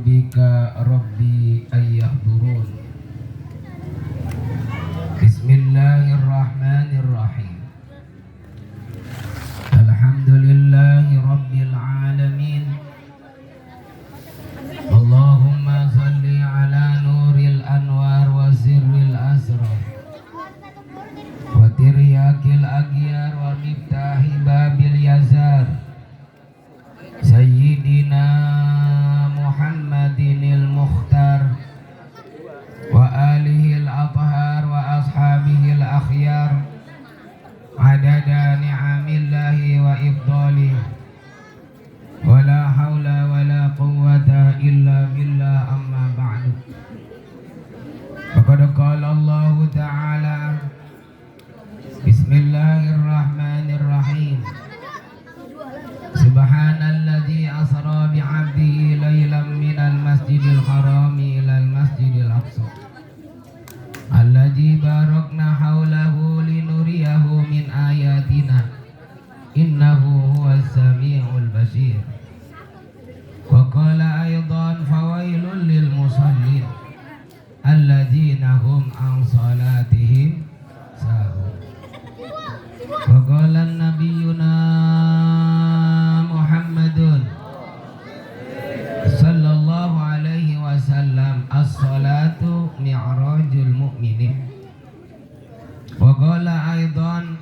bika rabbi ayyahdurun. Bismillahirrahmanirrahim. Alhamdulillahi rabbil alamin. Allahumma salli ala nuril anwar wa sirril asrar wa tiryakil aghyar wa miftahi babil yazar Sayyidina Muhammadinil Mukhtar wa alihil athhar wa ashabihil akhyar adada ni'amillahi wa ifdalih wa la hawla wa la quwwata illa billah amma ba'du. Faqad qala Allah ta'ala Bismillahirrahmanirrahim. Subhanalladzi asra bi'abdihi laylan minal masjidil harami ilal masjidil aqsa alladzi barakna haulahu linuriyahu min ayatina innahu huwas samiul basir. Wa qala aydan fawailul lil musallin alladzina hum an salatihim sahun. Wa qala nabiyyuna Muhammadun sallallahu alaihi wasallam as-salatu mi'rajul mu'minin. Wa qala aidan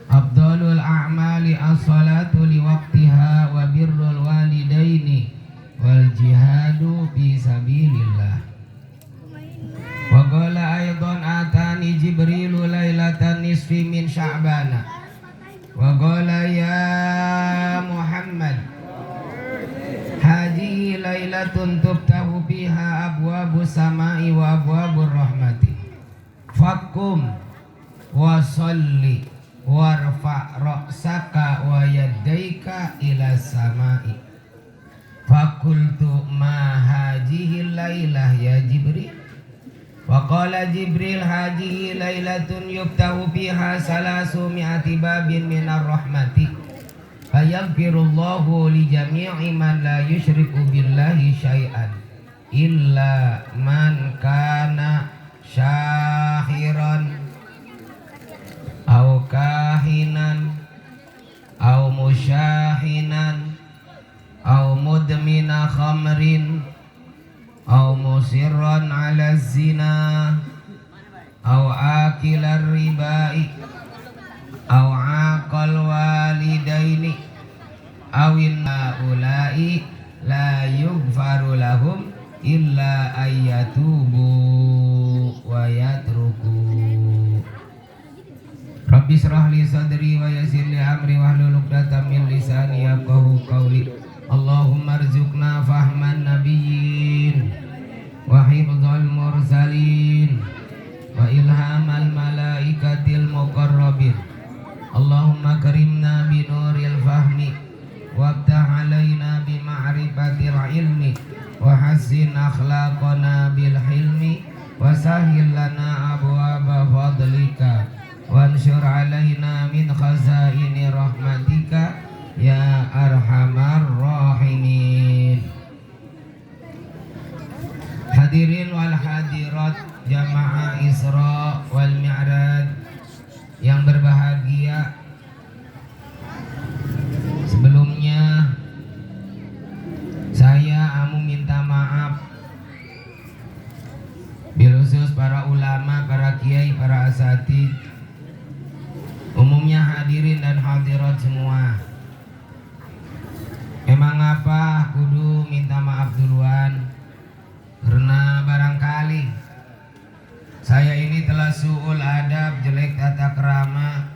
afdalul a'mali as-salatu liwaqtiha wa birrul walidaini wal jihadu fi sabilillah. Wa qala aidan atani jibrilu lailatan nisfi min sya'bana wa qala ya Muhammad hadhihi lailatun tuftahu fiha abwabus samai wa abwabur rahmati fakum wa sholli warfa ra'saka wa yaddaika ila samai. Fakultu ma hadhihi lailah ya Jibril. Wa qala Jibril hadhihi lailatun yuftahu fiha salasu mi'ati babin minar rahmati fayaghfirullahu li jami'i man la yusyriku billahi syai'an illa man kana syahiran au kahinan au musyahinan au mudmina khamrin au musirran ala zina au akilar ribai au aqal walidaini awin ulai la yughfaru lahum illa ayyatubu wa yatruku. Rabbi shrah li sadri wa yassir li amri wahlul 'uqdatam min lisani yafqahu qawli. Allahumma arzuqna fahman nabiyyin wa hifdzal mursalin wa ilhamal malaikatil muqarrabin. Allahumma karimna bi nuril fahmi waftah alaina bi ma'rifatil ilmi wa hassin akhlaqana bil hilmi wa sahhil lana abwaaba fadlika wansyur alaina min khazaini rahmatika ya arhamar rahimin. Hadirin wal hadirat jamaah Isra wal Mi'raj yang berbahagia, sebelumnya saya minta maaf bil khusus para ulama, para kiai, para asatidz, umumnya hadirin dan hadirat semua. Emang apa kudu minta maaf duluan? Karena barangkali saya ini telah su'ul adab, jelek tata krama,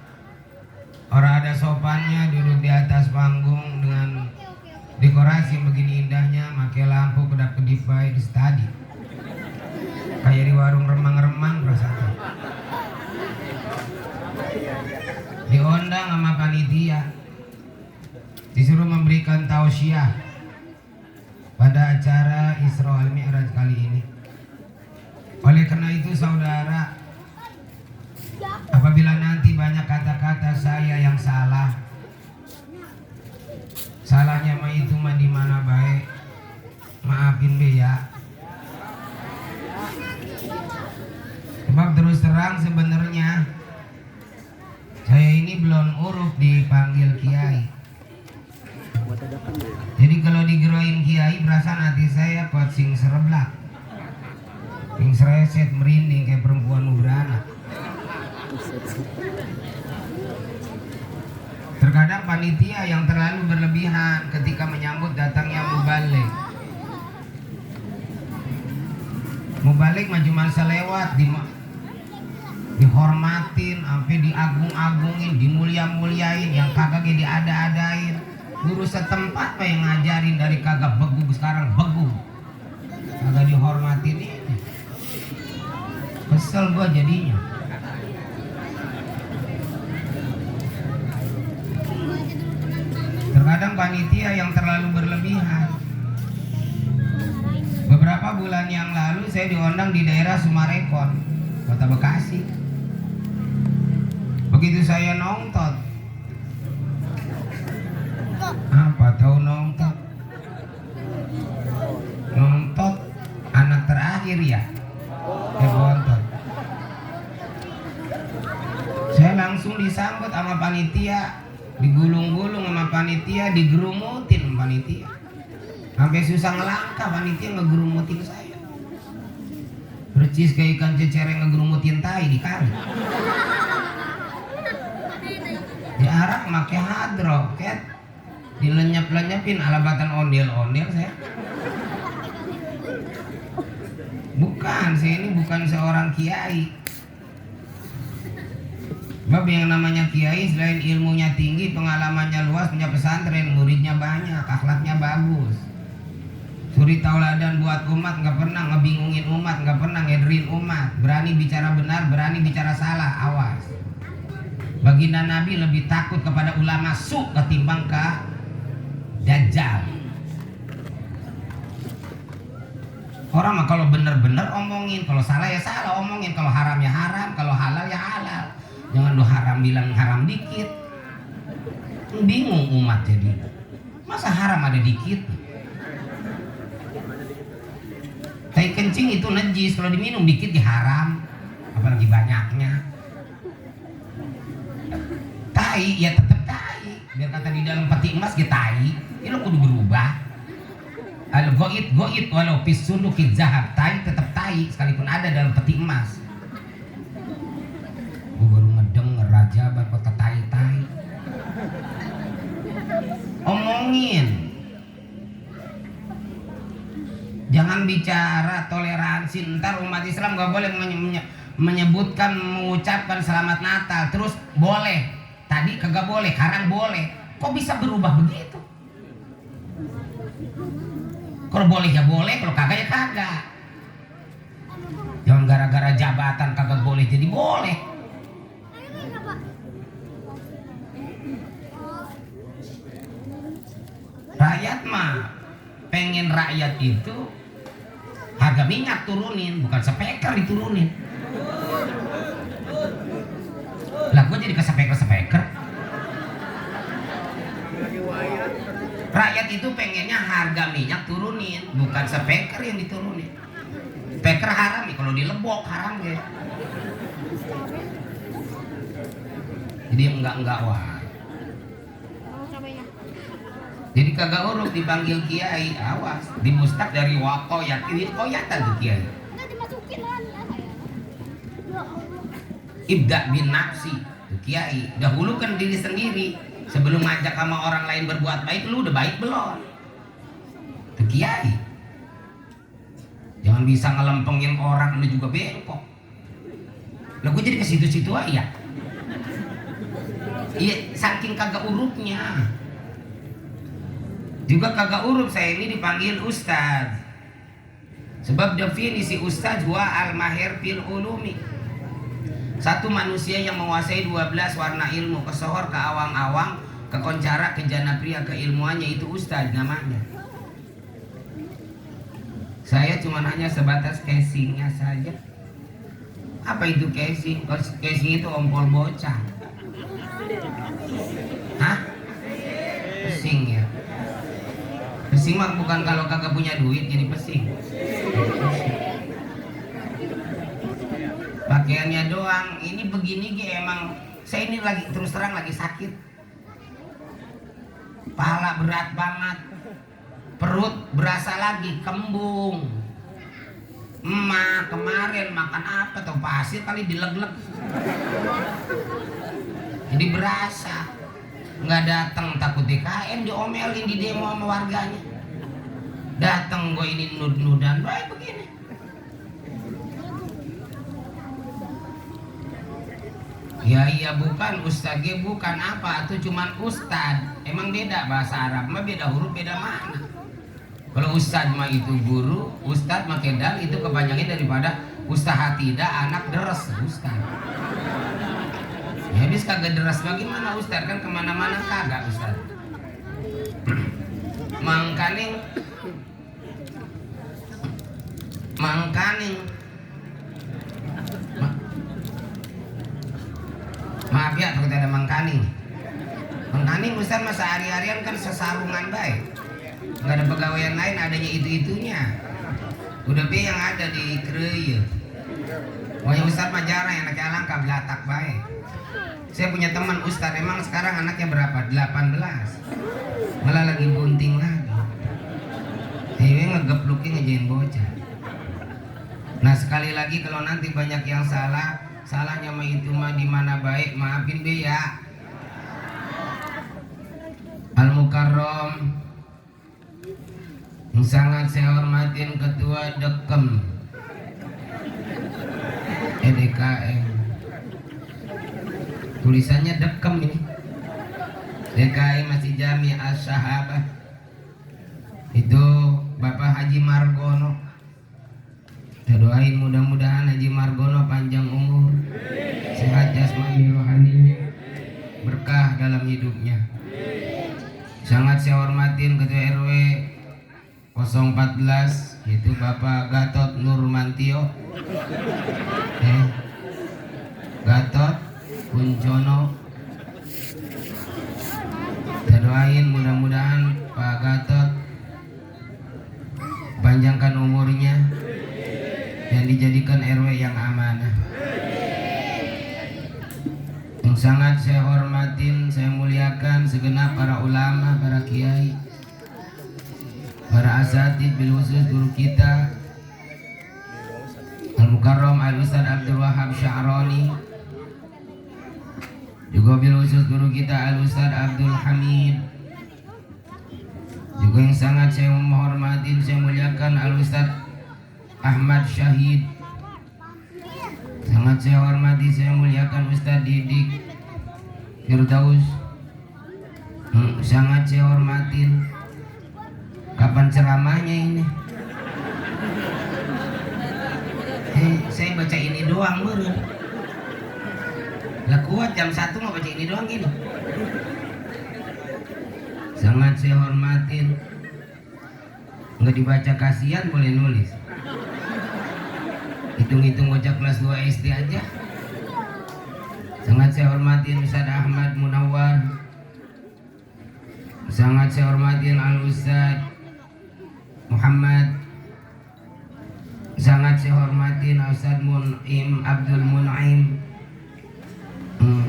orang ada sopannya duduk di atas panggung dengan dekorasi begini indahnya, pakai lampu kedap-kedip baik di stadi, kayak di warung remang-remang rasanya. Diundang sama panitia, disuruh memberikan tausiah pada acara Isra wal Mi'raj kali ini. Oleh karena itu saudara, apabila nanti banyak kata-kata saya yang salah, salahnya mah itu mah di mana baik, maaf kiai. Jadi kalau digeroin kiai perasaan hati saya kuat sing sereblak, sing sereset merinding kayak perempuan mau beranak. Terkadang panitia yang terlalu berlebihan ketika menyambut datangnya mubalik. Mubalik mah cuma selewat, dihormatin, sampai diagung-agungin, dimulia-muliain, yang kagak diada-adain. Guru setempat apa yang ngajarin dari kagak begu sekarang begu, kagak dihormatin ini. Kesel gua jadinya. Terkadang panitia yang terlalu berlebihan. Beberapa bulan yang lalu saya diundang di daerah Sumarekon, Kota Bekasi. Begitu saya nongtot, apa tahu nongtot? Nongtot anak terakhir ya, bontot. Saya langsung disambut sama panitia, digulung-gulung sama panitia, digerumutin panitia. Sampai susah ngelangkah panitia ngegerumutin saya. Percis kayak ikan cecereng ngegerumutin tai di kali. Diarak make hadro, ket. Dilenyap-lenyapin alabatan ondel-ondel saya. Bukan, saya ini bukan seorang kiai. Bab yang namanya kiai selain ilmunya tinggi, pengalamannya luas, punya pesantren, muridnya banyak, akhlaknya bagus. Suri tauladan buat umat, nggak pernah ngebingungin umat, nggak pernah ngederin umat, berani bicara benar, berani bicara salah, awas. Baginda Nabi lebih takut kepada ulama su ketimbang ke dajjal. Orang mah kalau bener-bener omongin, kalau salah ya salah omongin, kalau haram ya haram, kalau halal ya halal. Jangan lu haram bilang haram dikit. Bingung umat jadi. Masa haram ada dikit? Tai kencing itu najis, kalau diminum dikit diharam, apalagi banyaknya. Tai ya tetap tai, biar kata di dalam peti emas ya tai. Ini lo kudu berubah. Al goit walau pisunduki zahab, tai tetap tai sekalipun ada dalam peti emas. Gue baru ngedenger raja kota tai. Omongin. Jangan bicara toleransi, ntar umat Islam gak boleh menyebutkan, mengucapkan selamat Natal, terus boleh, tadi kagak boleh, sekarang boleh. Kok bisa berubah begitu? Kalau boleh ya boleh, kalau kagak ya kagak. Jangan gara-gara jabatan kagak boleh jadi boleh. Rakyat mah pengen rakyat itu harga minyak turunin, bukan sepeker diturunin. Lah gue jadi kesepeker. Rakyat itu pengennya harga minyak turunin, bukan sepeker yang diturunin. Speker haram nih, kalau dilebok haram ya. Jadi enggak wah. Jadi kagak urut dipanggil kiai, awas dimustak dari wakoyatan tuh kiai. Ibda bin nafsi tuh kiai, dahulukan diri sendiri sebelum ngajak sama orang lain berbuat baik. Lu udah baik belum? Tuh kiai. Jangan bisa ngelempengin orang lu juga bengkok. Lah gue jadi ke situ-situ aja. Iya, saking kagak urutnya. Juga kagak urut saya ini dipanggil ustaz. Sebab definisi ustaz huwa al-mahir fil ulumi. Satu manusia yang menguasai 12 warna ilmu, kesohor, ke awang-awang, ke koncara, ke janapria, keilmuannya, itu ustaz namanya. Saya cuma hanya sebatas casingnya saja. Apa itu casing? Casing itu ompol bocah. Hah? Pesing ya? Pesing mah bukan kalau kagak punya duit jadi pesing. Pakaiannya doang. Ini begini emang saya ini lagi terus terang lagi sakit. pala berat banget, perut berasa lagi kembung. Emak kemarin makan apa tuh, pasir kali dileg-leg, jadi berasa. Nggak datang takut DKM, diomelin di demo sama warganya. Datang gue ini nud-nudan baik begini. Ya iya bukan ustad, bukan apa, itu cuman ustad. Emang beda bahasa Arab mah, beda huruf, beda makna. Kalau ustad mah itu guru, ustad mah kedal itu kepanjangan daripada ustahatida, anak deres ustad. Ya habis kagak deres bagaimana ustad, kan kemana-mana kagak ustad. Mangkaning maaf ya kalau tidak ada mangkaning ustad masa hari-harian kan sesarungan baik, nggak ada pegawaian lain, adanya itu-itunya udah be yang ada di Kreye. Pokoknya ustad mah jarang, anaknya langka belatak baik. Saya punya teman ustad, emang sekarang anaknya berapa? 18, malah lagi bunting lagi. Ini ngegeplukin ngejain bocah. Nah sekali lagi kalau nanti banyak yang salahnya mah itu mah di mana baik, maafin be ya. Al Mukarrom yang sangat saya hormatin Ketua Dekem DKM, tulisannya Dekem ini, DKI Masjid Jami As-Sahabah, itu Bapak Haji Margono. Kita doain mudah-mudahan Haji Margono panjang umur, sehat jasmani rohaninya, berkah dalam hidupnya. Sangat saya hormatin Ketua RW 014 itu Bapak Gatot Nurmantio, Gatot Kuncono. Kita doain mudah-mudahan Pak Gatot panjangkan umurnya dan dijadikan RW yang amanah. Yang sangat saya hormatin, saya muliakan segenap para ulama, para kiai, para asatid, bil khusus guru kita Al Mukarrom Al Ustad Abdul Wahab Sya'roni, juga bil khusus guru kita Al Ustad Abdul Hamid, juga yang sangat saya menghormatin, saya muliakan Al Ustad Ahmad Syahid. Sangat saya hormati, saya muliakan Ustaz Didik Firdaus. Sangat saya hormatin. Kapan ceramahnya ini? Saya baca ini doang meren. Lah kuat jam 1 mau baca ini doang gini. Sangat saya hormatin. Nggak dibaca kasihan boleh nulis. Hitung-hitung bocah kelas 2 SD aja. Sangat saya hormatin Ustaz Ahmad Munawar. Sangat saya hormatin Al Ustaz Muhammad. Sangat saya hormatin Ustaz Mun'im Abdul Mun'im.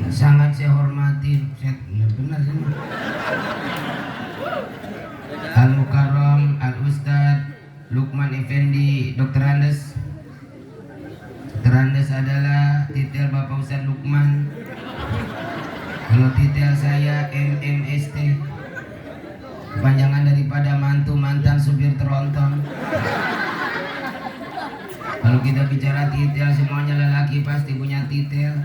Sangat saya hormatin benar semua Al Mukarrom Al Ustaz Lukman Effendi Dr. Andes. Terandes adalah titel Bapak Ustadz Lukman. Kalau titel saya MMST, kepanjangan daripada mantu mantan supir tronton. Kalau kita bicara titel, semuanya lelaki pasti punya titel.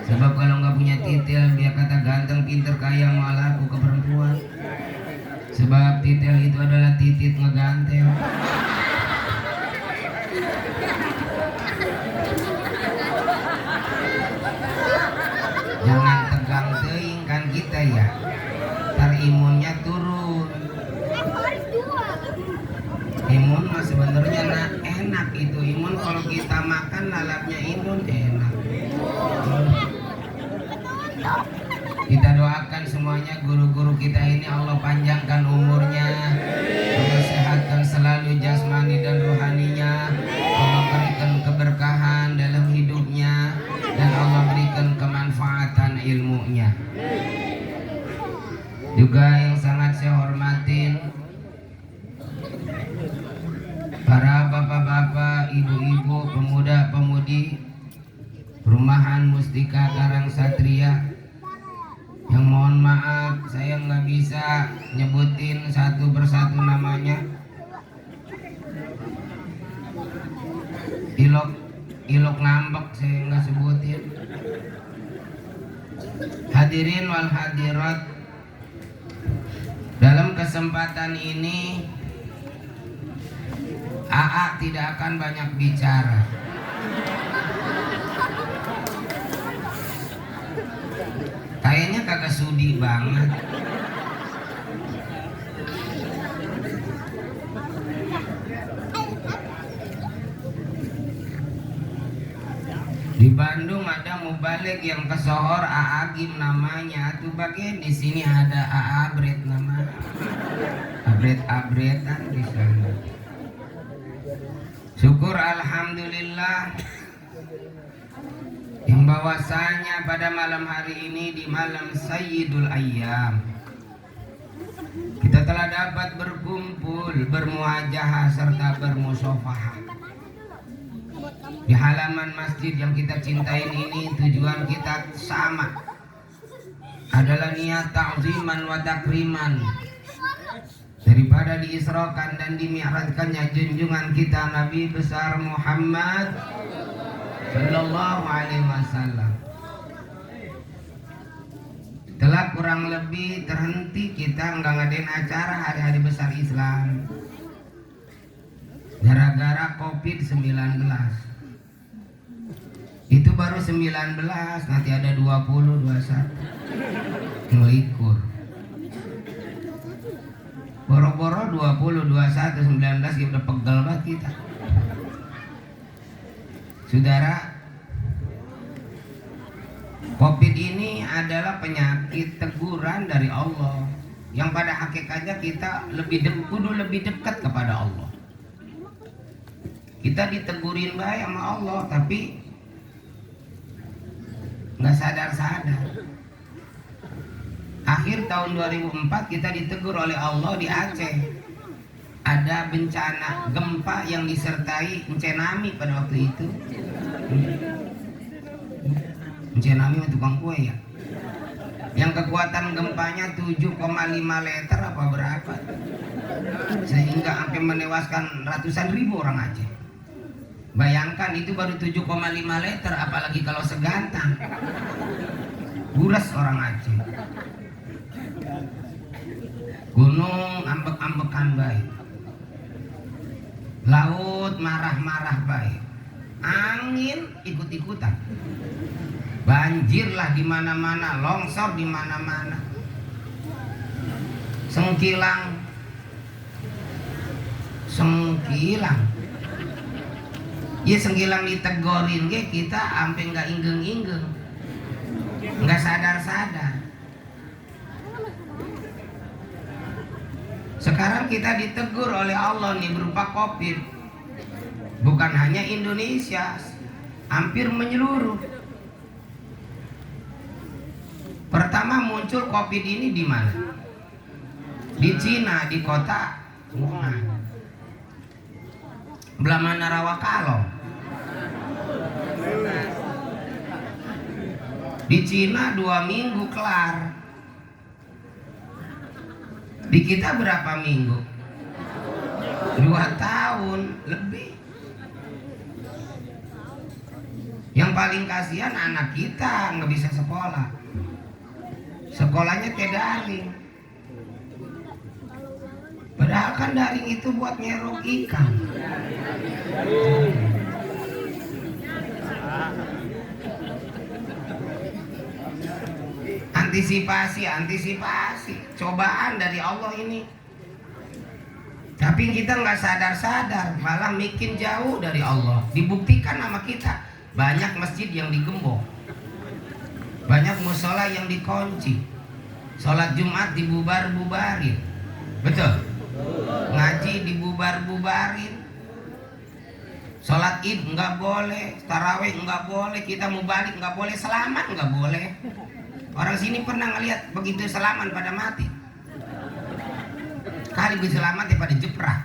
Sebab kalau nggak punya titel, dia kata ganteng, pinter, kaya, mau laku ke perempuan. Sebab titel itu adalah titit ngegantel. Jangan tegang teing kan kita ya, ntar imunnya turun. Imun mah sebenarnya enak itu imun, kalau kita makan lalapnya imun enak. Kita doakan semuanya guru-guru kita ini Allah panjangkan umurnya, Allah sehatkan selalu jasmani dan rohaninya, Allah berikan keberkahan dalam hidupnya, dan Allah berikan kemanfaatan ilmunya. Juga yang sangat saya hormatin para bapak-bapak, ibu-ibu, pemuda-pemudi Perumahan Mustika Karang Satria, yang mohon maaf saya nggak bisa nyebutin satu persatu namanya. Ilok ngambek saya nggak sebutin. Hadirin wal hadirat, dalam kesempatan ini AA tidak akan banyak bicara. Kayaknya kagak sudi banget. Di Bandung ada mubalik yang kesohor Aagim namanya. Tuh bagian di sini ada Abret nama. Abret-abretan di sana. Syukur alhamdulillah yang bahwasanya pada malam hari ini di malam Sayyidul Ayyam kita telah dapat berkumpul, bermuajahah serta bermusafahah di halaman masjid yang kita cintain ini. Tujuan kita sama, adalah niat ta'ziman wa takriman daripada diisrakan dan dimi'rajkannya junjungan kita Nabi besar Muhammad Sallallahu Alaihi Wasallam. Telah kurang lebih terhenti kita nggak ngadain acara hari-hari besar Islam gara-gara COVID-19. Itu baru 19, nanti ada 20, 21 ngelikur. Boro-boro 20, 21, 19 ya udah pegel banget kita. Saudara, COVID ini adalah penyakit teguran dari Allah, yang pada hakikatnya kita kudu lebih dekat kepada Allah. Kita ditegurin baik sama Allah, tapi nggak sadar-sadar. Akhir tahun 2004 kita ditegur oleh Allah di Aceh. Ada bencana gempa yang disertai tsunami pada waktu itu. Tsunami tukang kue ya. Yang kekuatan gempanya 7,5 liter apa berapa? Sehingga sampai menewaskan ratusan ribu orang Aceh. Bayangkan itu baru 7,5 liter, apalagi kalau segantang. Buras orang Aceh. Gunung ambek-ambekan baik. Laut marah-marah baik. Angin ikut-ikutan. Banjirlah di mana-mana, longsor di mana-mana. Sengkilang. Ya sengkilang ditegorin ge kita ampe nggak inggeng-inggeng. Nggak sadar-sadar. Sekarang kita ditegur oleh Allah nih berupa COVID. Bukan hanya Indonesia, hampir menyeluruh. Pertama muncul COVID ini di mana? Di Cina, di kota Wuhan. Belah mana Rawakalong. Di Cina 2 minggu kelar. Di kita berapa minggu? 2 tahun lebih. Yang paling kasihan anak kita nggak bisa sekolah. Sekolahnya kayak daring. Padahal kan daring itu buat nyerok ikan. Antisipasi, cobaan dari Allah ini. Tapi kita nggak sadar-sadar, malah bikin jauh dari Allah. Dibuktikan sama kita, banyak masjid yang digembok, banyak musola yang dikunci, sholat Jumat dibubar-bubarin, betul? Ngaji dibubar-bubarin, sholat Id nggak boleh, tarawih nggak boleh, kita mau balik nggak boleh, selamat nggak boleh. Orang sini pernah ngelihat begitu selaman pada mati? Kali gue selamat ya pada jeprak.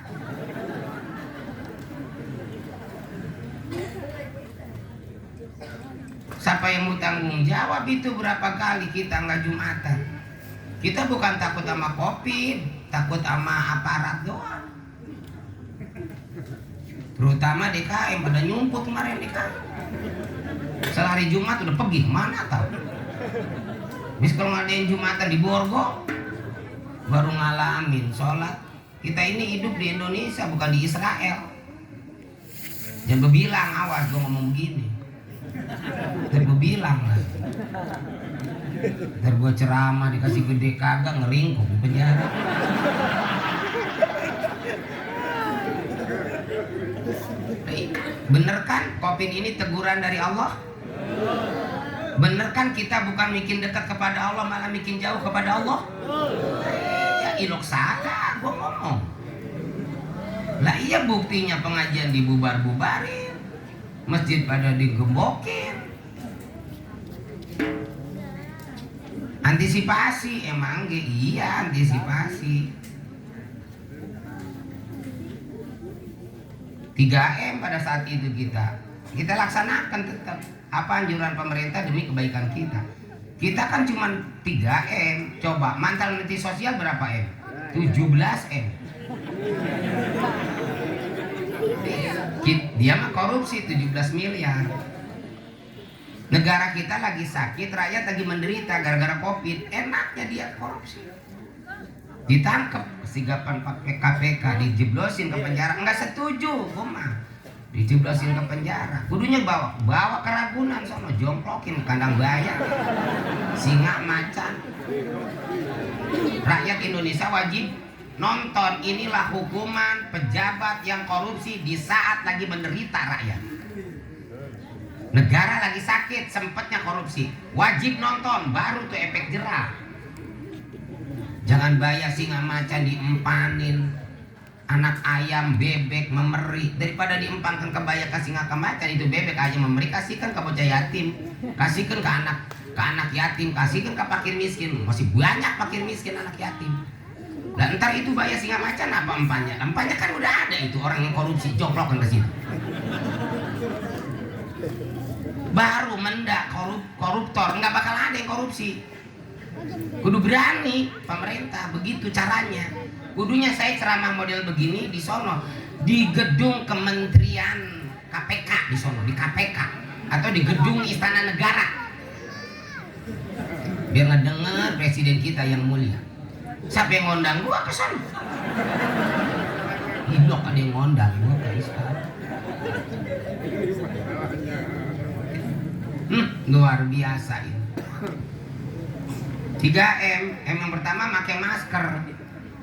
Siapa yang mau tanggung jawab itu berapa kali kita nggak Jumatan? Kita bukan takut sama Covid, takut sama aparat doang. Terutama DKM pada nyumput kemarin DKM. Sehari Jumat udah pergi mana tahu. Bis kalau ngadain Jumatan di Borgo baru ngalamin sholat. Kita ini hidup di Indonesia bukan di Israel. Jangan berbilang, awas gue ngomong gini. Ntar gue bilang lah. Ntar gue ceramah dikasih gede kagak ngeringkuk di penjara. Bener kan Covid ini teguran dari Allah? Bener kan kita bukan bikin dekat kepada Allah malah bikin jauh kepada Allah? Ya ilok salah gue ngomong. Lah iya buktinya pengajian dibubar-bubarin, masjid pada digembokin. Antisipasi emang iya antisipasi. 3M pada saat itu kita laksanakan tetap apa anjuran pemerintah demi kebaikan kita. Kita kan cuma 3M. Coba mantan menteri sosial berapa M? 17M. Dia mah korupsi 17 miliar. Negara kita lagi sakit, rakyat lagi menderita gara-gara Covid. Enaknya dia korupsi. Ditangkap sigapan pakai KPK, dijeblosin ke penjara. Enggak setuju, gua dijeblosin ke penjara. Kudunya bawa ke Ragunan sono, jongklokin kandang bayar. Singa macan. Rakyat Indonesia wajib nonton. Inilah hukuman pejabat yang korupsi di saat lagi menderita rakyat. Negara lagi sakit, sempatnya korupsi. Wajib nonton, baru tuh efek jerah. Jangan bayar singa macan diempanin, anak ayam, bebek, memeri. Daripada diempangkan ke bayar ke singa ke macan, itu bebek ayam memeri, kasihkan ke bocah yatim, kasihkan ke anak yatim, kasihkan ke fakir miskin. Masih banyak fakir miskin anak yatim. Dan ntar itu bayar singa macan apa empannya? Empannya kan udah ada itu orang yang korupsi, joklokan ke situ. Baru mendak koruptor, nggak bakal ada yang korupsi. Kudu berani pemerintah, begitu caranya. Kudunya saya ceramah model begini di sono, di gedung Kementerian KPK di sono, di KPK atau di gedung Istana Negara. Biar ngedenger presiden kita yang mulia. Siapa yang ngondang gua ke sono? Indok ada yang ngondang gua ke istana. Luar biasa ini. 3M, yang pertama pakai masker.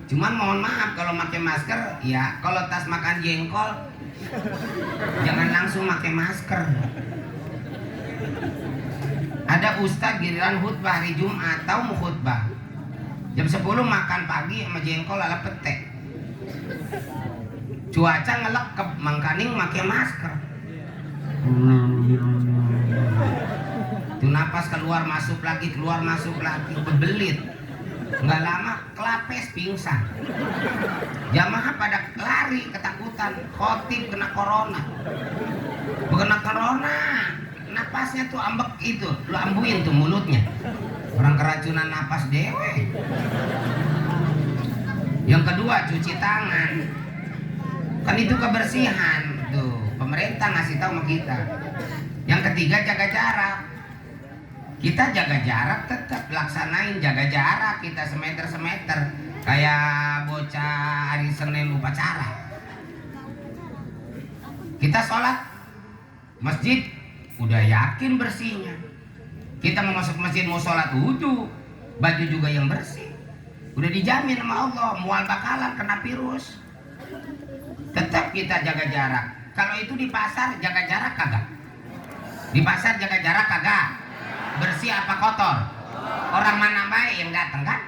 Cuman mohon maaf kalau pakai masker, ya kalau tas makan jengkol jangan langsung pakai masker. Ada ustadz giliran khutbah hari Jumat, tahu mau khutbah jam 10 makan pagi sama jengkol ala petek. Cuaca ngelekep, mangkaning pakai masker. Itu napas keluar masuk lagi bebelit. Nggak lama kelapes pingsan. Jamaah pada lari ketakutan, khotib kena corona. Napasnya tuh ambek itu, lu ambuin tuh mulutnya. Orang keracunan napas dewe. Yang kedua cuci tangan. Kan itu kebersihan tuh, pemerintah ngasih tahu sama kita. Yang ketiga jaga jarak. Kita jaga jarak, tetap laksanain jaga jarak kita semeter kayak bocah hari Senin upacara. Kita sholat masjid udah yakin bersihnya. Kita mau masuk masjid mau sholat wudu, baju juga yang bersih. Udah dijamin sama Allah, mual bakalan kena virus. Tetap kita jaga jarak. Kalau itu di pasar jaga jarak kagak? Di pasar jaga jarak kagak? Bersih apa kotor? Orang mana baik yang datang kan?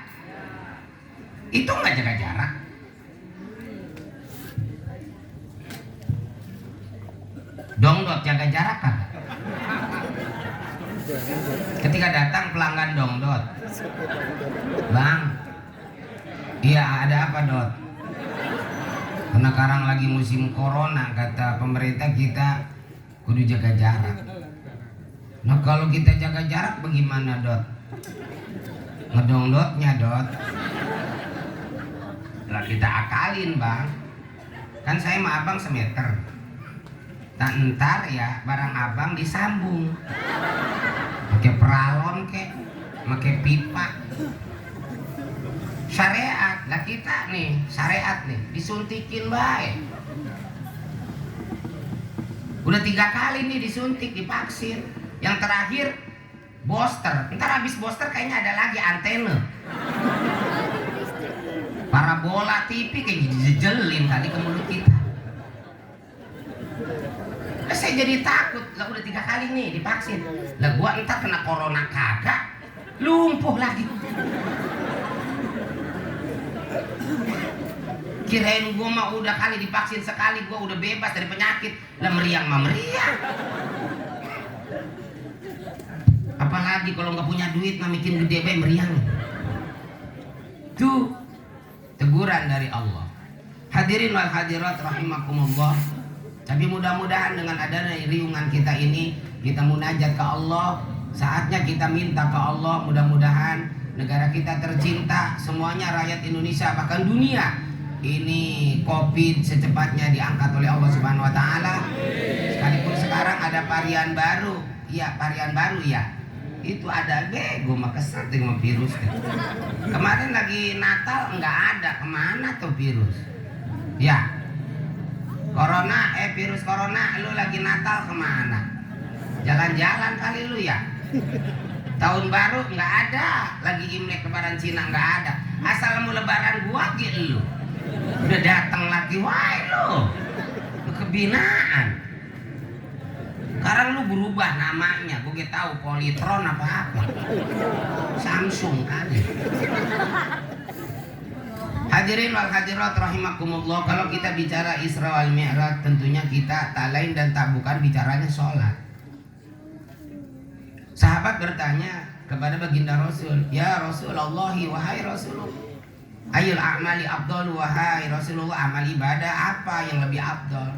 Itu nggak jaga jarak. Dongdot jaga jarak kan? Ketika datang pelanggan dongdot, bang, iya ada apa dot? Karena sekarang lagi musim corona, kata pemerintah kita kudu jaga jarak. Nah kalau kita jaga jarak bagaimana Dot? Ngedong Dotnya Dot. Lah kita akalin Bang. Kan saya sama abang semeter. Tak ntar ya barang abang disambung. Pakai peralon kek, pakai pipa. Syariat lah kita nih, syariat nih disuntikin baik. Udah 3 kali nih disuntik, divaksin. Yang terakhir booster. Ntar habis booster kayaknya ada lagi antena. Parabola TV kayak dijejelin kali ke mulut kita. Lah saya jadi takut. Lah udah 3 kali nih divaksin. Lah gua entar kena corona kagak, lumpuh lagi. Kirain gua mah udah kali divaksin sekali gua udah bebas dari penyakit. Lah meriang mah meriang. Apalagi kalau nggak punya duit mah bikin gede bae meriang. Tuh teguran dari Allah. Hadirin wal hadirat rahimakumullah. Tapi mudah-mudahan dengan adanya riungan kita ini, kita munajat ke Allah. Saatnya kita minta ke Allah, mudah-mudahan negara kita tercinta, semuanya rakyat Indonesia bahkan dunia ini COVID secepatnya diangkat oleh Allah Subhanahu wa taala. Sekalipun sekarang ada varian baru. Iya, varian baru ya. Itu ada bego mah kesel dengan virus. Kemarin lagi Natal enggak ada, kemana tuh virus? Ya. Corona, virus corona, lu lagi Natal kemana? Jalan-jalan kali lu ya. Tahun baru nggak ada, lagi Imlek Lebaran Cina nggak ada. Asal mau Lebaran gua gitu lu. Udah datang lagi, wah lu kebinaan. Sekarang lu berubah namanya, gue tahu Polytron apa Samsung kali. Hadirin wal hadirat rahimakumullah. Kalau kita bicara Isra wal Mi'raj, tentunya kita tak lain dan tak bukan bicaranya sholat. Sahabat bertanya kepada baginda Rasul, ya Rasulullah, wahai Rasulullah, ayul a'mali afdal, wahai Rasulullah, amal ibadah apa yang lebih afdal?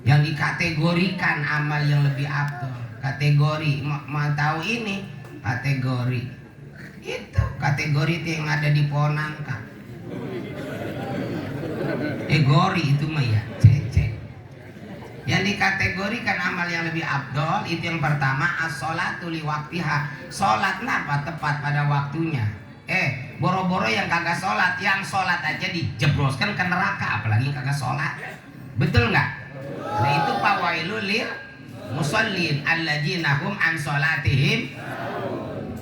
Yang dikategorikan amal yang lebih afdal. Kategori, mau tahu ini? Kategori. Itu kategori itu yang ada di pohon nangka. Gori itu mah ya, cecek. Yang dikategorikan amal yang lebih afdal itu yang pertama as-sholatu li waqtiha. Sholat apa tepat pada waktunya. Boro-boro yang kagak sholat, yang sholat aja dijebroskan ke neraka, apalagi yang kagak sholat. Betul nggak? Nah itu fawailul lil musallin alladzina hum an sholatihim.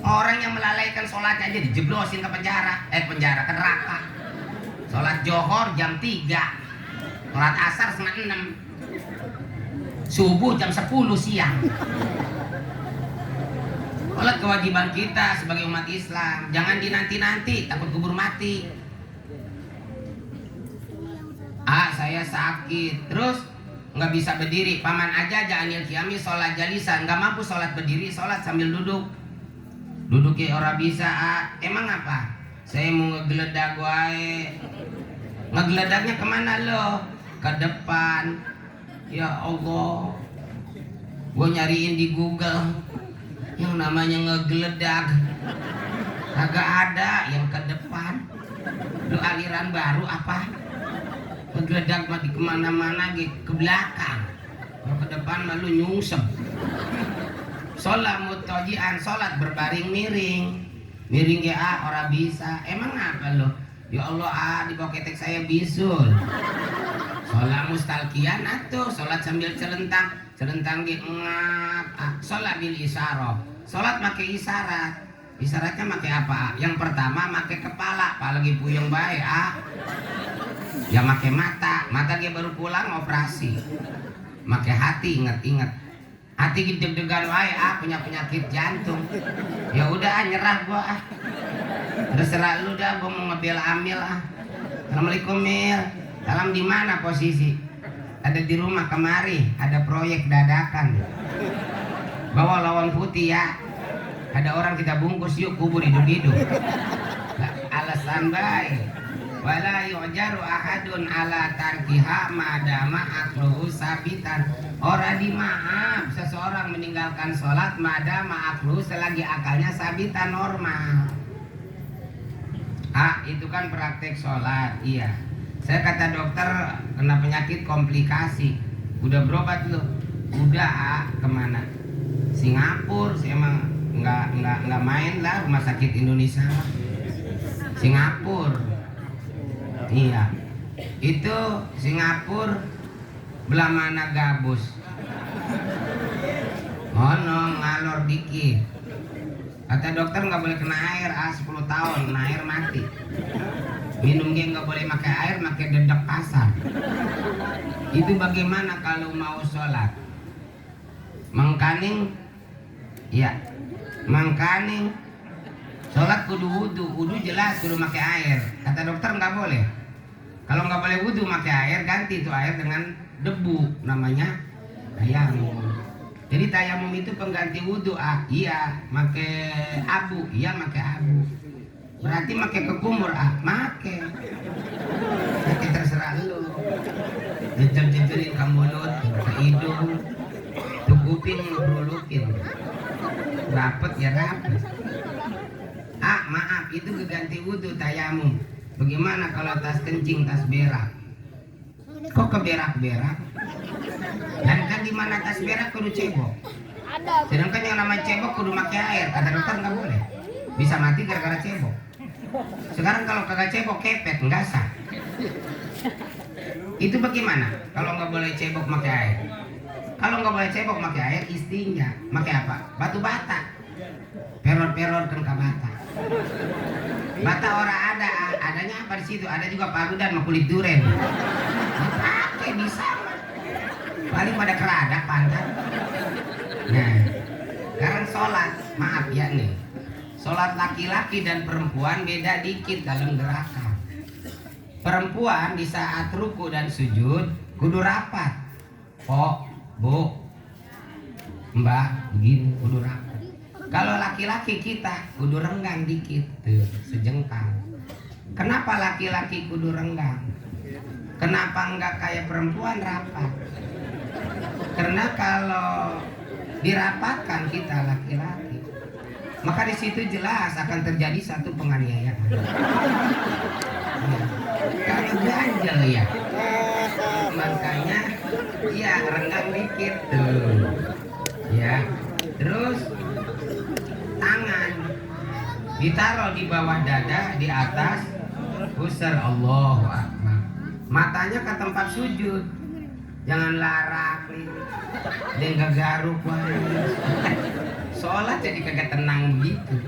Orang yang melalaikan sholat aja dijeblosin ke penjara ke neraka. Sholat johor jam 3, sholat asar setengah 6, subuh jam 10 siang. Sholat kewajiban kita sebagai umat Islam, jangan dinanti-nanti, takut kubur mati. Saya sakit, terus nggak bisa berdiri, paman aja anil kiami sholat jalisan, nggak mampu sholat berdiri, sholat sambil duduk. Duduknya orang bisa, emang apa? Saya mau ngegeledag wae. Ngegeledagnya kemana lo? Ke depan. Ya Allah, gue nyariin di Google yang namanya ngegeledag, kagak ada yang ke depan. Lu aliran baru apa? Ngegeledag mah di kemana-mana ke belakang. Kalau ke depan mah lu nyungsep. Sholat mutajian, sholat berbaring miring. Miring ya orang bisa. Emang apa lo? Ya Allah di bawah ketek saya bisul. Sholat mustalkian atuh, sholat sambil celentang ge ngap. Sholat bil isyarah. Sholat pakai isyarat. Isyaratnya pakai apa? Yang pertama pakai kepala, apalagi puyeng bae Ya pakai mata dia baru pulang operasi. Pakai hati, inget-inget. Hati deg-degan wae punya penyakit jantung. Ya udah nyerah gua terserah lu dah, gua mau ngebel amil Assalamualaikum Mil. Salam di mana posisi? Ada di rumah kemari, ada proyek dadakan. Bawa lawan putih ya. Ada orang kita bungkus yuk kubur hidup-hidup. Alasan baik. wala yu'jaru ahadun ala tarkiha madama akluhu sabitan. Ora dimaaf seseorang meninggalkan sholat madama akluhu selagi akalnya sabitan normal. Itu kan praktek sholat. Iya, saya kata dokter kena penyakit komplikasi, udah berobat loh. Udah kemana? Singapura. Saya emang nggak main lah rumah sakit Indonesia. Singapura. Iya, itu Singapura belah mana gabus. No, ngalor dikit. Kata dokter nggak boleh kena air 10 tahun, kena air mati. Minumnya nggak boleh pakai air, pakai dedek pasar. Itu bagaimana kalau mau sholat? Mangkaning, ya, mangkaning. Sholat kudu wudu jelas kudu pakai air. Kata dokter nggak boleh. Kalau nggak boleh wudu pakai air, ganti itu air dengan debu, namanya tayamum. Jadi tayamum itu pengganti wudu. Iya, pakai abu. Iya, pakai abu. Berarti pakai kekumur. Pakai terserah lu. Jejel-jejelin ke mulut, ke hidung, tuh kuping ngerulukin. Dapet ya dapet. Maaf, itu keganti wudu tayamum. Bagaimana kalau tas kencing, tas berak? Kok keberak-berak? Dan kan di mana tas berak kudu cebok. Sedangkan yang namanya cebok kudu pakai air. Kata dokter nggak boleh. Bisa mati gara-gara cebok. Sekarang kalau kagak cebok kepet, nggak sah. Itu bagaimana? Kalau nggak boleh cebok pakai air? Kalau nggak boleh cebok pakai air, istinja. Pakai apa? Batu bata. Perot-perot kan ke bata. Bata orang adanya apa di situ? Ada juga parudan sama kulit duren. Pakai bisa. Paling pada keradak pantat. Nah, sekarang sholat, maaf ya nih. Sholat laki-laki dan perempuan beda dikit dalam gerakan. Perempuan di saat ruku dan sujud kudu rapat. Bu, mbak, begini kudu rapat. Kalau laki-laki kita kudu renggang dikit tuh, sejengkal. Kenapa laki-laki kudu renggang? Kenapa enggak kayak perempuan rapat? Karena kalau dirapatkan kita laki-laki, maka di situ jelas akan terjadi satu penganiayaan. Kalau ganjel ya, makanya ya renggang dikit tuh, ya. Terus tangan ditaruh di bawah dada, di atas pusar. Allahu Akbar. Matanya ke tempat sujud. Jangan larak nih. Dia gak garuk sholat jadi kagak tenang begitu.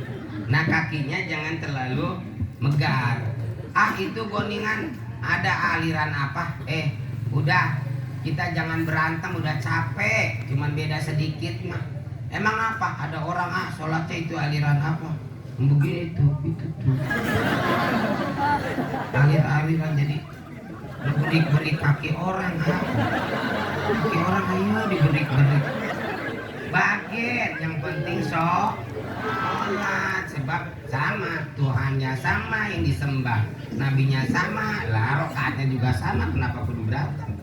Nah, kakinya jangan terlalu megar. Itu goningan ada aliran apa? Udah, kita jangan berantem, udah capek. Cuman beda sedikit mah. Emang apa? Ada orang sholatnya itu aliran apa? Begini tuh, itu tuh. Aliran jadi berik-berik kaki orang. Kaki orang ayo diberik-berik. Bagian yang penting sholat. Sebab sama, Tuhannya sama yang disembah, nabinya sama, lah rokaatnya juga sama. Kenapa kudu berantem?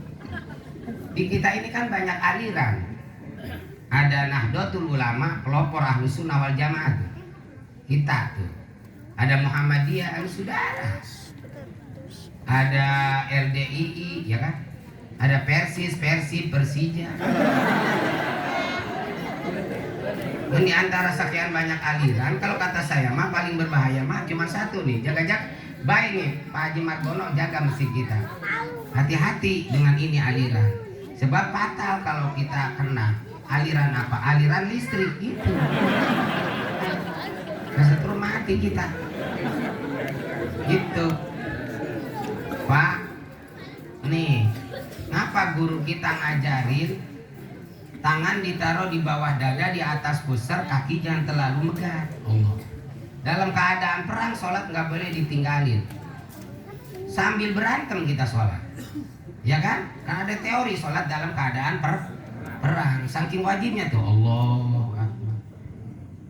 Di kita ini kan banyak aliran. Ada Nahdlatul Ulama, pelopor Ahlus Sunnah wal Jamaah. Kita tuh. Ada Muhammadiyah Al-Sudara. Ada LDII, ya kan? Ada Persib, Persija. Ini antara sekian banyak aliran, kalau kata saya mah paling berbahaya mah cuma satu nih. Jaga-jaga, baik nih Pak Haji Margono, jaga masjid kita. Hati-hati dengan ini aliran. Sebab fatal kalau kita kena. Aliran apa? Aliran listrik itu. Kesetrum mati kita. Gitu. Pak, nih, ngapa guru kita ngajarin tangan ditaruh di bawah dada, di atas pusar, kaki jangan terlalu megar. Dalam keadaan perang, sholat nggak boleh ditinggalin. Sambil berantem kita sholat, ya kan? Karena ada teori sholat dalam keadaan perang. Saking wajibnya tuh Allah.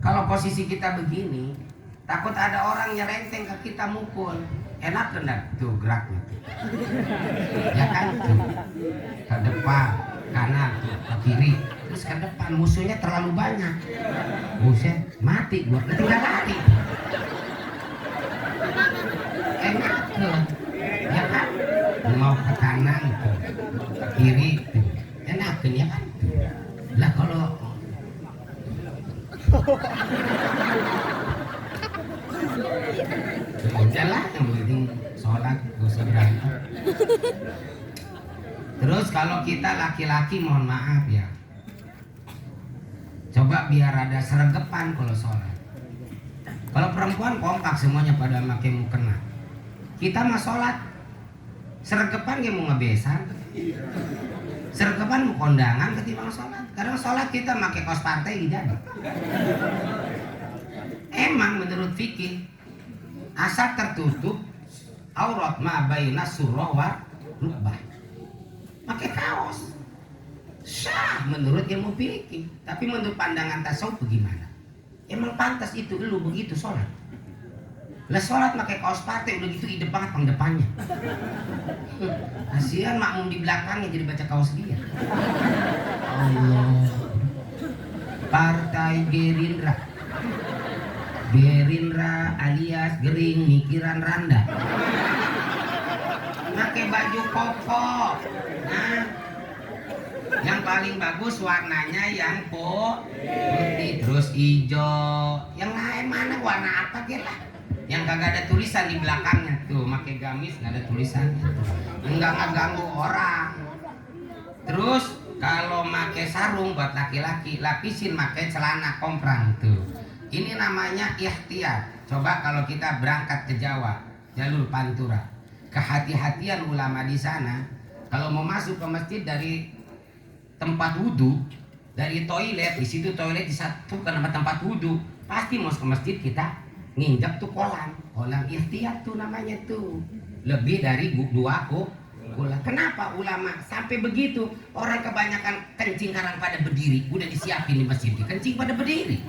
Kalau posisi kita begini, takut ada orang nyerenteng ke kita mukul. enak enggak tuh geraknya tuh. Ya kan tuh ke depan kanan tuh ke kiri terus ke depan, musuhnya terlalu banyak, buset mati gua ketinggalan lari. Enak tuh ya kan, mau ke kanan tuh ke kiri tuh enak kan ya kan tuh. Lah kalau udahlah yang penting sholat gak usah berantem. Terus kalau kita laki-laki mohon maaf ya, coba biar ada sergepan kalau sholat. Kalau perempuan kompak semuanya pada pakai mukena, kita mah sholat sergepan dia mau ngebesan, sergepan mau kondangan ketimbang sholat. Kadang sholat kita pakai kaos partai jadi. Emang menurut fikih asal tertutup aurat ma baina surah wa rukbah pakai kaos sah menurut ilmu fikih. Tapi menurut pandangan tasawuf bagaimana? Emang pantas itu lu begitu sholat? Lah sholat pakai kaos partai udah gitu ide banget pang depannya. Kasihan makmum di belakangnya jadi baca kaos dia. Allah. Partai Gerindra alias gering mikiran randa. Pakai baju koko. Nah, yang paling bagus warnanya yang putih terus hijau. Yang lain mana warna apa lah? Yang kagak ada tulisan di belakangnya tuh, pakai gamis nggak ada tulisannya. Enggak ngeganggu orang. Terus kalau pakai sarung buat laki-laki, lapisin pakai celana komprang tuh. Ini namanya ihtiyat. Coba kalau kita berangkat ke Jawa, jalur Pantura, kehati-hatian ulama di sana. Kalau mau masuk ke masjid dari tempat wudhu, dari toilet, di situ toilet disatukan sama tempat wudhu, pasti mau ke masjid kita nginjak tuh kolam ihtiyat tuh namanya tuh. Lebih dari 2 kolam. Kenapa ulama sampai begitu? Orang kebanyakan kencing sekarang pada berdiri, udah disiapin di masjid, kencing pada berdiri.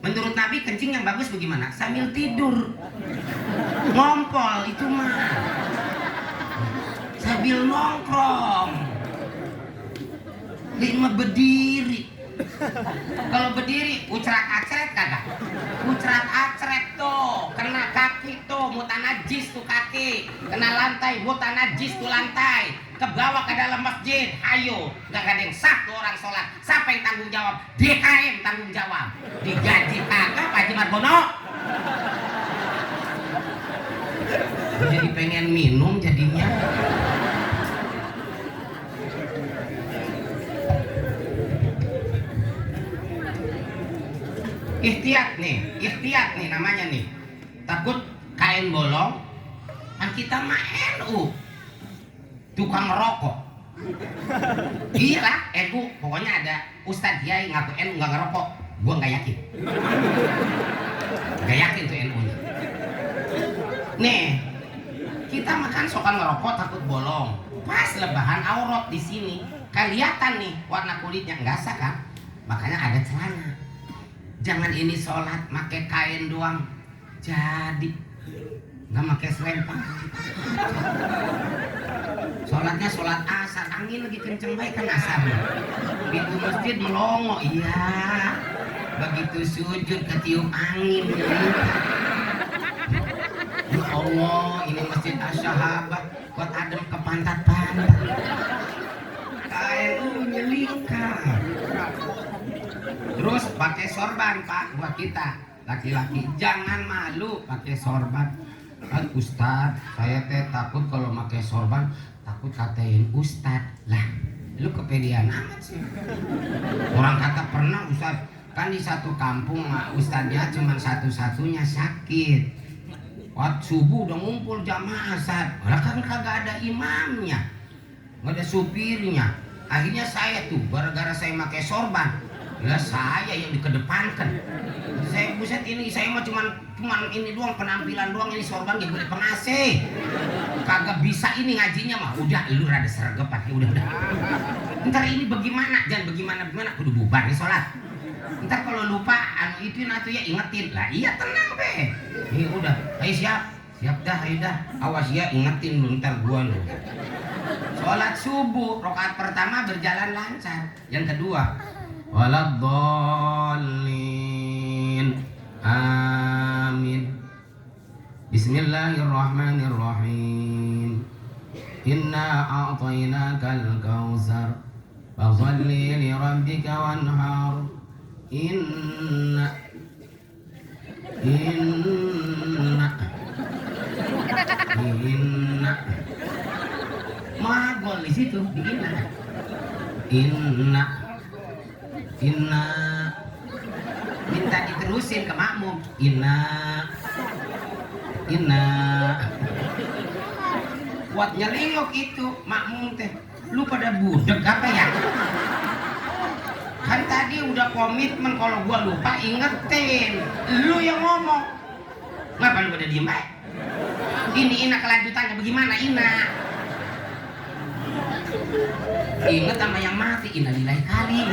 Menurut Nabi kencing yang bagus bagaimana? Sambil tidur, ngompol itu mah, sambil nongkrong. Ini mah berdiri. Kalau berdiri ucrak-acret kagak? Ucrak-acret tuh, kena kaki tuh, mutanajis tuh kaki, kena lantai, mutanajis tuh lantai, ke bawah ke dalam masjid. Ayo, gak ada yang sah tuh orang sholat. Siapa yang tanggung jawab? DKM tanggung jawab. Digaji kagak Pak Haji Margono? Jadi pengen minum jadinya. Ihtiyat nih namanya nih. Takut kain bolong, kan kita mah NU, tukang rokok. Iyalah NU, pokoknya ada Ustadz Kiai ngaku NU nggak ngerokok, gua nggak yakin. Nggak yakin tuh NU-nya. Nih, kita makan sokan ngerokok takut bolong. Pas lebahan aurat di sini, kelihatan nih warna kulitnya nggak sah kan? Makanya ada celana. Jangan ini sholat pakai kain doang, jadi nggak pakai selempang. Sholatnya sholat asar, angin lagi kenceng baik kan asar. Pintu masjid melongo, iya. Begitu sujud ketiup angin. Ya Allah, ini masjid asyahabah, buat adem ke pantat-pantat. Kain nyelingkar. Terus pakai sorban Pak, buat kita laki-laki jangan malu pakai sorban. Ustad, saya teh takut kalau pakai sorban, takut katain Ustad. Lah, lu kepedean amat sih. Orang kata pernah Ustad, kan di satu kampung Ustadnya cuma satu-satunya sakit. Waktu subuh udah ngumpul jamaah Ustad, malah kan kagak ada imamnya, nggak ada supirnya. Akhirnya saya tuh, gara-gara saya pakai sorban, lah saya yang dikedepankan. Saya buset ini, saya mah cuman ini doang, penampilan doang, ini sorban gak boleh pengasih. Kagak bisa ini ngajinya mah. Udah lu rada sergepan, ya udah. Ntar ini bagaimana? Jangan bagaimana kudu bubar nih sholat. Ntar kalau lupa itu ya ingetin. Lah iya tenang be. Ini udah, ayo siap. Siap dah, ayo dah. Awas ya, ingetin lu ntar gua lu. Sholat subuh, rakaat pertama berjalan lancar. Yang kedua, waladhdallin. Amin. Bismillahirrahmanirrahim. Inna a'tainakal kautsar. Fasholli li rabbika wanhar. Inna magol di situ di inna minta diterusin ke makmum inna buat nyelingok itu makmum teh lu pada budek apa ya kan tadi udah komitmen kalau gua lupa ingetin lu yang ngomong ngapa lu pada diem aja ini ina kelanjutannya bagaimana ina inget sama yang mati innalillahi kali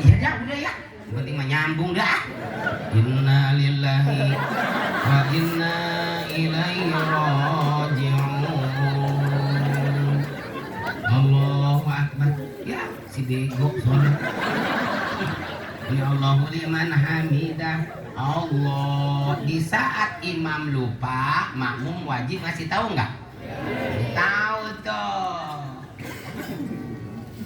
iya dah udah ya penting mah nyambung dah innalillahi wa inna ilaihi raji'un Allahu akbar ya si bego sholat ya Allahu liman hamidah Allah. Di saat imam lupa makmum wajib ngasih tahu nggak? Tahu tuh.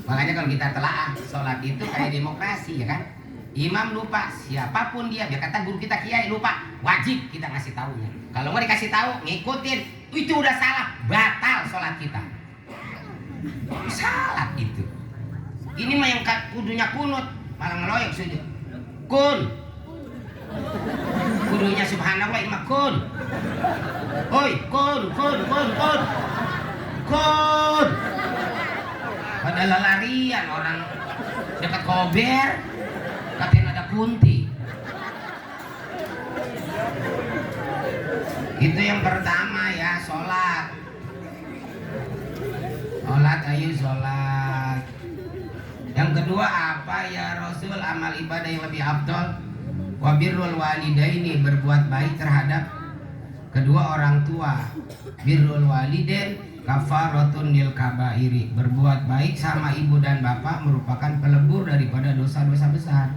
Makanya kalau kita telaah sholat itu kayak demokrasi ya kan? Imam lupa siapapun dia, biar kata guru kita kiai lupa, wajib kita ngasih tahunya. Kalau nggak dikasih tahu ngikutin itu udah salah, batal sholat kita. Salah itu. Ini mah yang kudunya kunut malah ngeloyok sujud. Kun. Kudunya subhanallah ini mah kun. Oi, kun. Pada larian orang dekat kober katanya ada kunti. Itu yang pertama ya, sholat. Ayo sholat. Yang kedua apa ya Rasul, amal ibadah yang lebih afdal? Wabirrul walidaini, berbuat baik terhadap kedua orang tua. Birrul walidain kafaratun lil kabairi, berbuat baik sama ibu dan bapak merupakan pelebur daripada dosa-dosa besar.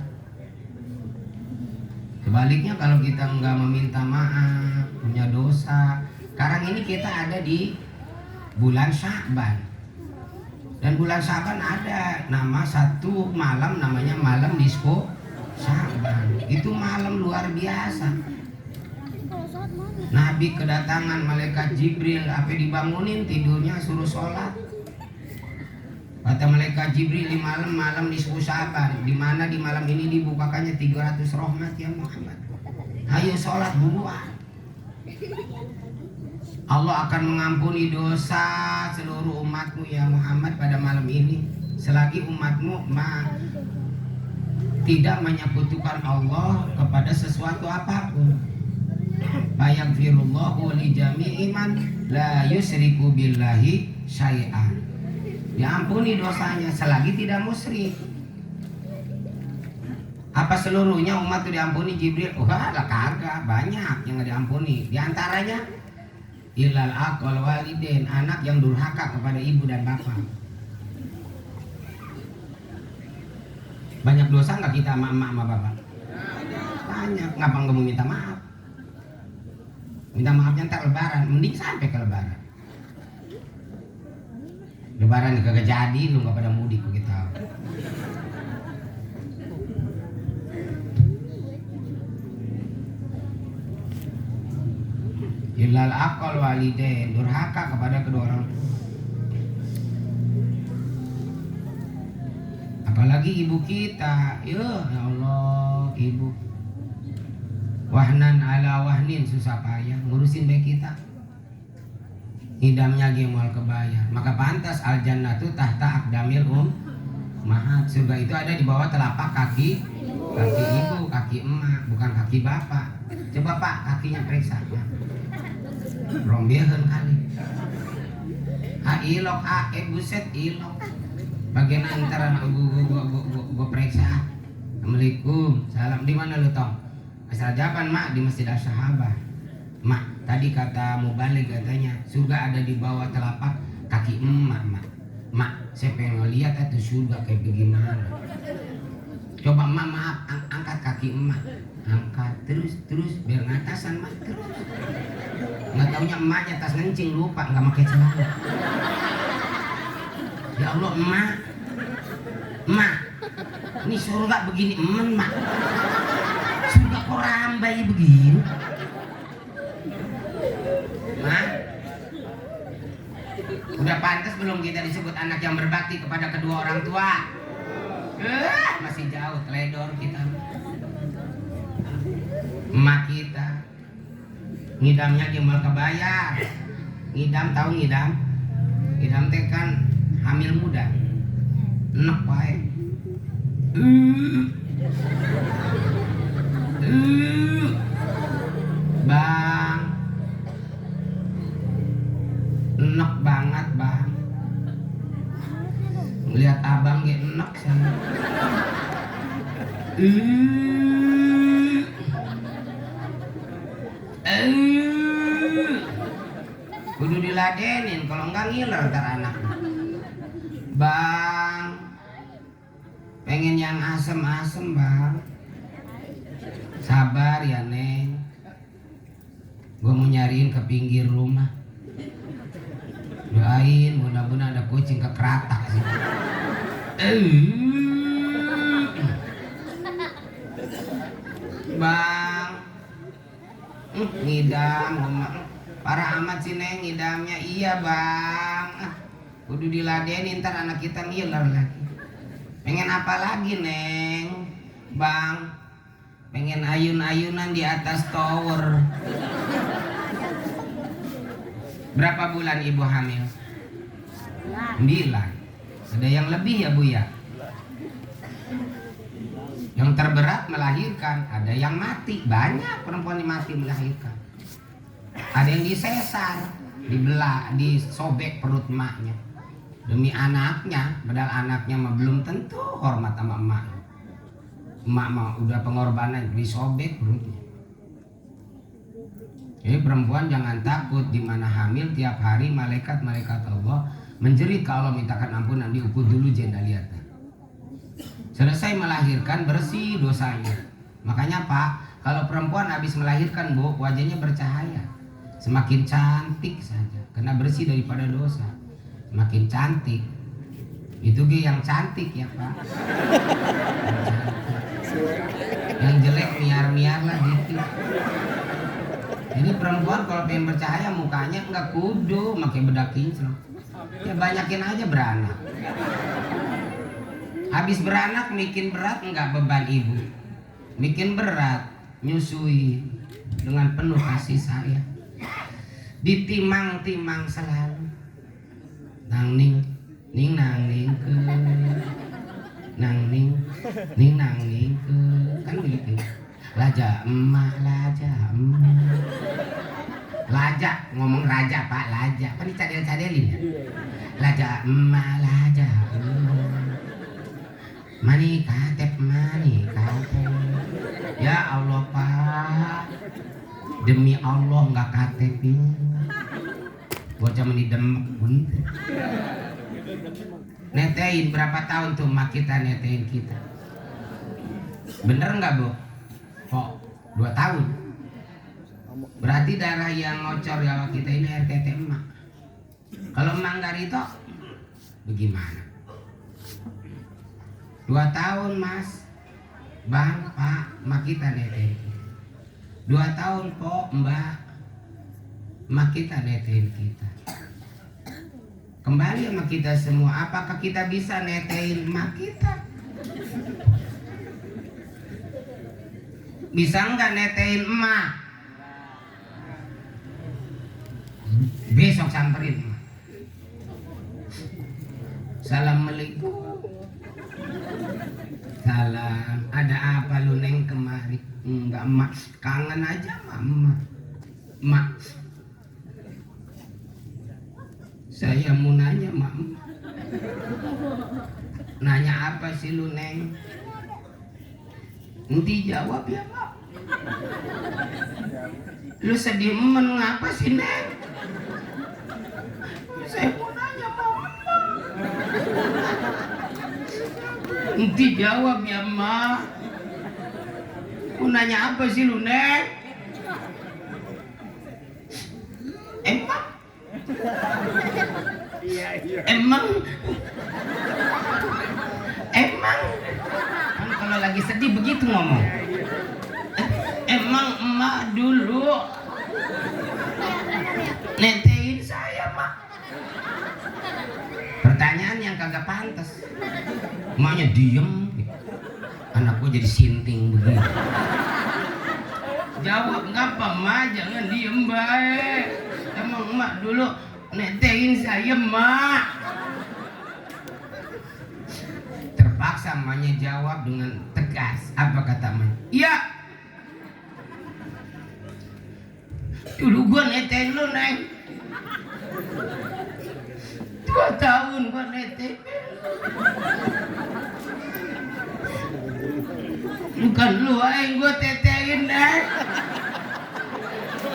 Sebaliknya kalau kita nggak meminta maaf, punya dosa. Sekarang ini kita ada di bulan Sya'ban. Dan bulan Sya'ban ada nama satu malam namanya malam disco Sya'ban. Itu malam luar biasa. Nabi kedatangan malaikat Jibril, apa dibangunin tidurnya suruh sholat. Kata malaikat Jibril di malam nisfu Sya'ban, di mana di malam ini dibukakannya 300 rahmat ya Muhammad. Ayo sholat buruan. Allah akan mengampuni dosa seluruh umatmu ya Muhammad pada malam ini, selagi umatmu tidak menyekutukan Allah kepada sesuatu apapun. Fayaghfirullahu li jami'i man la yusriku billahi syai'an. Diampuni dosanya selagi tidak musyrik. Apa seluruhnya umat itu diampuni Jibril? Wah, kagak, banyak yang nggak diampuni. Di antaranya ilal aqal walidain, anak yang durhaka kepada ibu dan bapak. Banyak dosa nggak kita sama emak sama bapak? Banyak. Ngapa nggak mau minta maaf? Minta maafnya ntar lebaran, mending sampai ke lebaran. Lebaran kagak jadi, lu nggak pada mudik begitu. Ilal aqal walidain, durhaka kepada kedua orang tua. Apalagi ibu kita, ya Allah, ibu. Wahnan ala wahnin, susah payah ngurusin baik kita. Hidamnya gemal kebayar. Maka pantas al jannatu tahta aqdamil mahat. Surga itu ada di bawah telapak kaki ibu, kaki emak, bukan kaki bapak. Coba Pak, kakinya periksa ya. Rombieun kali. Ilok buset ilok. Bagian antara gua periksa. Assalamualaikum. Salam, di mana lu tong? Asal jawaban mak di Masjid Asy-Syahabah. Mak, tadi kata Mubalik katanya surga ada di bawah telapak kaki emak, mak. Mak, saya pengen lihat itu surga kayak bagaimana. Coba emak, maaf, angkat kaki emak. Angkat terus biar ngatasan mak terus. Nggak taunya emaknya tas ngencing lupa nggak pakai celana. Ya Allah emak, ini surga begini mak. Surga kok rambai begini? Mak, udah pantas belum kita disebut anak yang berbakti kepada kedua orang tua? Masih jauh, teledor kita. Emak kita ngidamnya gembal kebayar. Ngidam, tahu ngidam? Ngidam teh kan hamil muda. Enek wae. Bang, enek banget bang. Lihat abang ge enek sana. Kudu diladenin, kalau enggak ngiler ntar anak. Bang, pengen yang asem-asem bang. Sabar ya neng, gue mau nyariin ke pinggir rumah. Doain mudah-mudahan ada kucing kekeratak sih. Bang, ngidam, parah amat sih neng ngidamnya. Iya bang, kudu diladenin ntar anak kita ngiler lagi. Pengen apa lagi neng? Bang, pengen ayun-ayunan di atas tower. Berapa bulan ibu hamil? 9. Ada yang lebih ya bu ya? Yang terberat melahirkan, ada yang mati. Banyak perempuan yang mati melahirkan. Ada yang disesar, dibelah, disobek perut emaknya demi anaknya, padahal anaknya mah belum tentu hormat sama emak. Emak mah udah pengorbanan, disobek perutnya. Jadi perempuan jangan takut, di mana hamil tiap hari malaikat Allah menjerit kalau mintakan ampunan, diukur dulu jenda lihatnya. Selesai melahirkan bersih dosanya. Makanya Pak, kalau perempuan habis melahirkan bu, wajahnya bercahaya. Semakin cantik saja, karena bersih daripada dosa. Semakin cantik. Itu ge yang cantik ya Pak. Yang jelek miar-miar lah gitu. Jadi perempuan kalau pengen bercahaya mukanya enggak kudu pakai bedak kinclong. Ya banyakin aja beranak. Habis beranak bikin berat enggak beban ibu? Bikin berat, nyusui dengan penuh kasih sayang. Ditimang-timang selalu. Nang ning nang ning ke. Nang ning nang ning ke. Kan begitu. Laja emak. Laja, ngomong raja Pak, laja. Apa dicadel-cadelin ya? Laja emak, laja mani katep. Ya Allah Pak, demi Allah nggak katep ini. Bocah meni demek bunyi. Netein berapa tahun tuh mak kita netein kita? Bener nggak bu? Kok 2 tahun? Berarti darah yang ngocor ya kita ini RTT emak. Kalau emak nggak rito, bagaimana? 2 tahun mas, bang, pak, mak kita netein. 2 tahun kok mbak, mak kita netein kita. Kembali sama kita semua, apakah kita bisa netein mak kita? Bisa nggak netein emak? Besok samperin. Assalamualaikum. Salam. Ada apa lu neng kemari? Enggak emak, kangen aja mama. Mak, saya mau nanya mama. Nanya apa sih lu neng? Nanti jawab ya mak. Lu sedih ngapa sih Neng? Saya mau nanya Mama. Nanti jawab ya Ma. Mau nanya apa sih lu Neng? Emang? Emang? Emang? Kan kalau lagi sedih begitu ngomong. Emang emak dulu netein saya Mak? Pertanyaan yang kagak pantas. Emaknya diem, anak gua jadi sinting begini. Jawab ngapa Mak, jangan diem baik. Emang emak dulu netein saya Mak? Terpaksa emaknya jawab dengan tegas. Apa kata emak? Iya. Dulu gua netein lu Neng. 2 tahun gua netein. Bukan lu yang gua tetein Neng.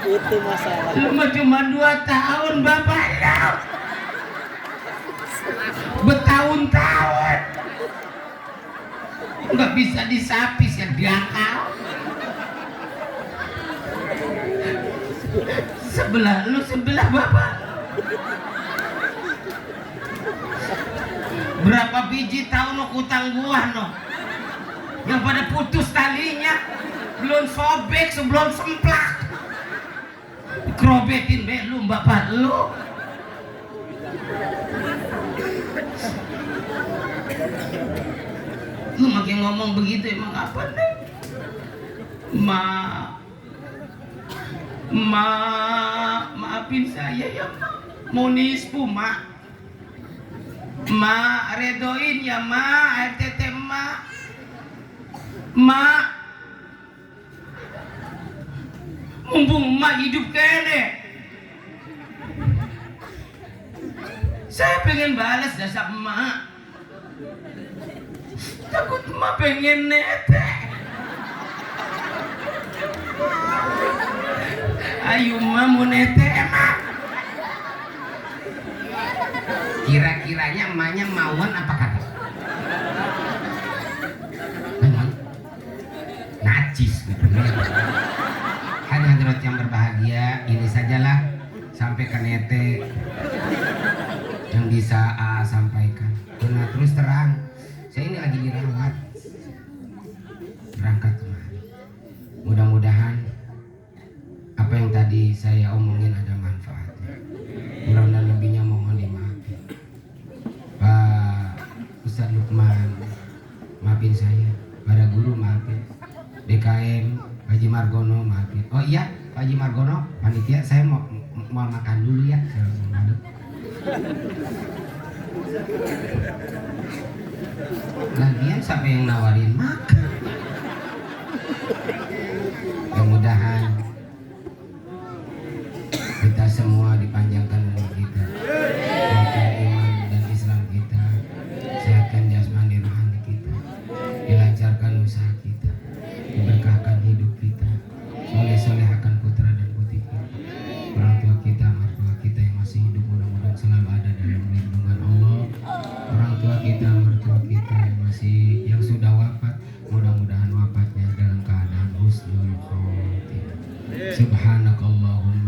Itu masalah. Lu mah cuma 2 tahun bapak lu. Bertahun-tahun. Nggak bisa disapis ya diakal. Sebelah lu sebelah bapak. Berapa biji tahu no utang gua no, yang pada putus talinya, belum sobek sebelum semplak, kerobetin be lu bapak lu. Lu makin ngomong begitu emang apa nih? Maafin saya ya Ma. Mau nisfu Ma. Ma redoin ya Ma, RTT Ma. Mumpung Ma hidup kene, saya pengen balas jasa emak. Takut emak pengen nete. Ayo Ma mau nete emak. Kira-kiranya emaknya mauan apa kagak? Memang najis gitu. Hadirat yang berbahagia, ini sajalah sampai ke nete yang bisa sampaikan. Nah, terus terang, saya ini lagi dirawat, berangkat kemarin. Mudah-mudahan apa yang tadi saya omongin ada manfaatnya. Kurang dan lebihnya mohon dimaafin. Pak Ustadz Lukman, maafin saya. Para guru maafin. DKM Pak Haji Margono maafin. Oh iya Pak Haji Margono, panitia saya mau makan dulu ya. Lagian siapa yang nawarin makan? Mudah-mudahan kita semua dipanjangkan umur kita, kuatkan iman dan Islam kita, sehatkan jasmani rohani kita, dilancarkan usaha kita, diberkahkan hidup kita, soleh-solehkan putra dan putri kita, orang tua kita, mertua kita yang masih hidup mudah-mudahan selalu ada dalam lindungan Allah. Orang tua kita, mertua kita yang sudah wafat, mudah-mudahan wafatnya dalam keadaan husnul khotimah. Subhanakallahumma